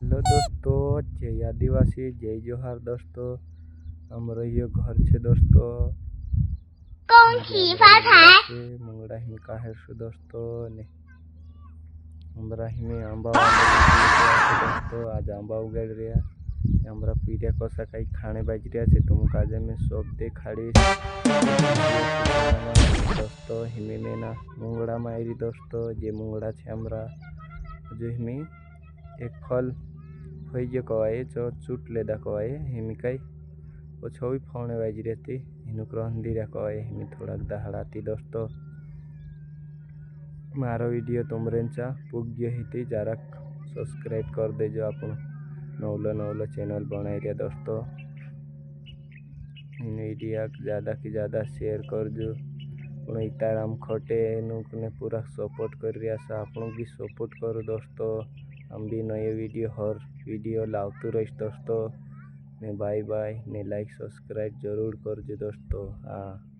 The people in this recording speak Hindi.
हेलो दोस्तों, जय आदिवासी, जय जोहार दोस्तों। हमरो यो घर छे दोस्तों। कौन सी भाषा है? मंगड़ा हिमी काहेरसु दोस्तों ने हमरा हिमी आंबा वाले दोस्तों। आज आंबा उगाड़ रिया हमरा पीरिया कोसा कई खाने बाज रिया छे। तुम काजे में सब देखाड़ी दोस्तों। हिमी में ना मंगड़ा मायरी दोस्तों। जे मंगड़ा छे हमरा जो हिमी एक फल फैजे कवाए जो चूट लेदा कवाए हिमी कई वो छवि फोने बाज रहती हिनुक रंदीरा कवाए हिमी थोड़ा दहाड़ाती दोस्तों। मारो वीडियो तुमरेंचा पुग्य हिती जरा सब्सक्राइब कर देजो। आपण नौलो नौलो चैनल बनाई रिया दोस्तों। इन वीडियो ज़्यादा की ज़्यादा शेयर करजो। पण इताराम खटे ने पूरा सपोर्ट कर रिया सा। आपण भी सपोर्ट करो दोस्तों। हम भी नए वीडियो हर वीडियो लावतु रहीश दोस्तों। ने बाय बाय ने लाइक सब्सक्राइब जरूर करजो दोस्तों। हाँ।